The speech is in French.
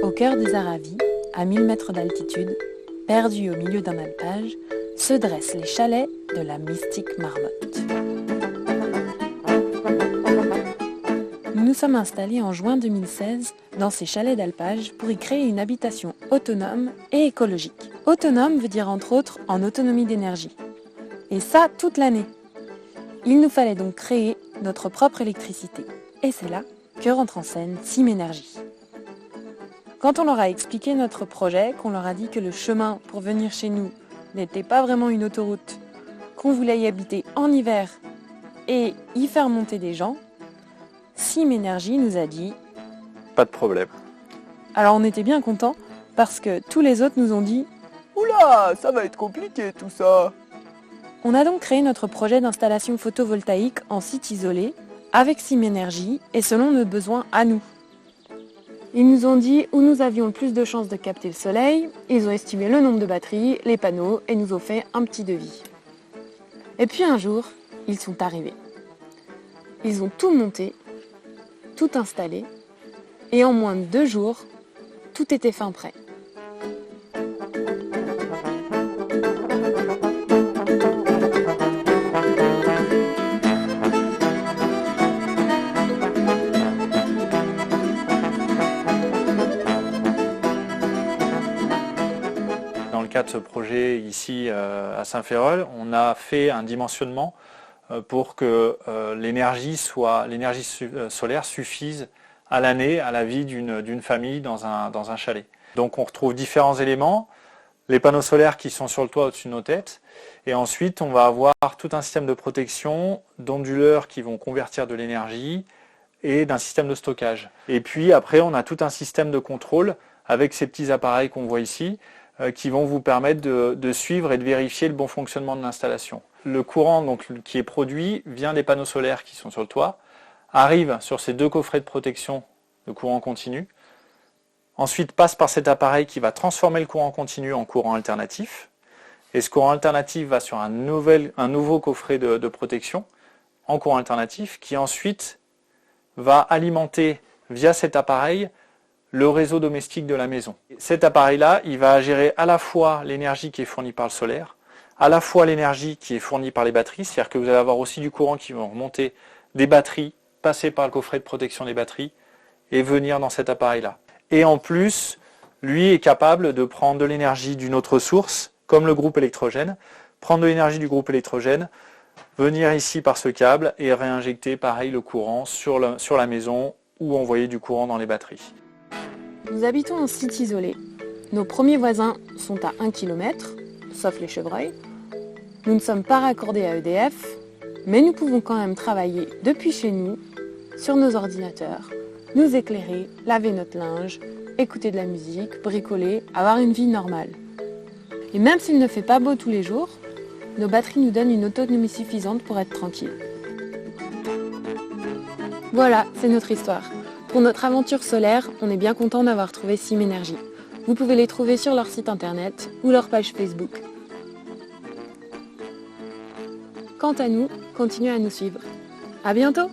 Au cœur des Aravis, à 1000 mètres d'altitude, perdus au milieu d'un alpage, se dressent les chalets de la mystique marmotte. Nous nous sommes installés en juin 2016 dans ces chalets d'alpage pour y créer une habitation autonome et écologique. Autonome veut dire entre autres en autonomie d'énergie. Et ça toute l'année. Il nous fallait donc créer notre propre électricité. Et c'est là que rentre en scène Simenergie. Quand on leur a expliqué notre projet, qu'on leur a dit que le chemin pour venir chez nous n'était pas vraiment une autoroute, qu'on voulait y habiter en hiver et y faire monter des gens, Simenergie nous a dit « Pas de problème ». Alors on était bien contents parce que tous les autres nous ont dit « Oula, ça va être compliqué tout ça ». On a donc créé notre projet d'installation photovoltaïque en site isolé avec Simenergie et selon nos besoins à nous. Ils nous ont dit où nous avions le plus de chances de capter le soleil, ils ont estimé le nombre de batteries, les panneaux et nous ont fait un petit devis. Et puis un jour, ils sont arrivés. Ils ont tout monté, tout installé et en moins de 2 jours, tout était fin prêt. Dans le cadre de ce projet ici à Saint-Ferrol, on a fait un dimensionnement pour que l'énergie solaire suffise à l'année, à la vie d'une famille dans un chalet. Donc on retrouve différents éléments, les panneaux solaires qui sont sur le toit au-dessus de nos têtes, et ensuite on va avoir tout un système de protection, d'onduleurs qui vont convertir de l'énergie, et d'un système de stockage. Et puis après on a tout un système de contrôle avec ces petits appareils qu'on voit ici, qui vont vous permettre de suivre et de vérifier le bon fonctionnement de l'installation. Le courant donc, qui est produit vient des panneaux solaires qui sont sur le toit, arrive sur ces 2 coffrets de protection de courant continu, ensuite passe par cet appareil qui va transformer le courant continu en courant alternatif, et ce courant alternatif va sur un nouveau coffret de protection en courant alternatif qui ensuite va alimenter via cet appareil le réseau domestique de la maison. Cet appareil-là, il va gérer à la fois l'énergie qui est fournie par le solaire, à la fois l'énergie qui est fournie par les batteries, c'est-à-dire que vous allez avoir aussi du courant qui va remonter des batteries, passer par le coffret de protection des batteries et venir dans cet appareil-là. Et en plus, lui est capable de prendre de l'énergie d'une autre source, comme le groupe électrogène, prendre de l'énergie du groupe électrogène, venir ici par ce câble et réinjecter pareil le courant sur la maison ou envoyer du courant dans les batteries. Nous habitons en site isolé. Nos premiers voisins sont à 1 km, sauf les chevreuils. Nous ne sommes pas raccordés à EDF, mais nous pouvons quand même travailler depuis chez nous, sur nos ordinateurs, nous éclairer, laver notre linge, écouter de la musique, bricoler, avoir une vie normale. Et même s'il ne fait pas beau tous les jours, nos batteries nous donnent une autonomie suffisante pour être tranquilles. Voilà, c'est notre histoire. Pour notre aventure solaire, on est bien content d'avoir trouvé Simenergie. Vous pouvez les trouver sur leur site internet ou leur page Facebook. Quant à nous, continuez à nous suivre. À bientôt!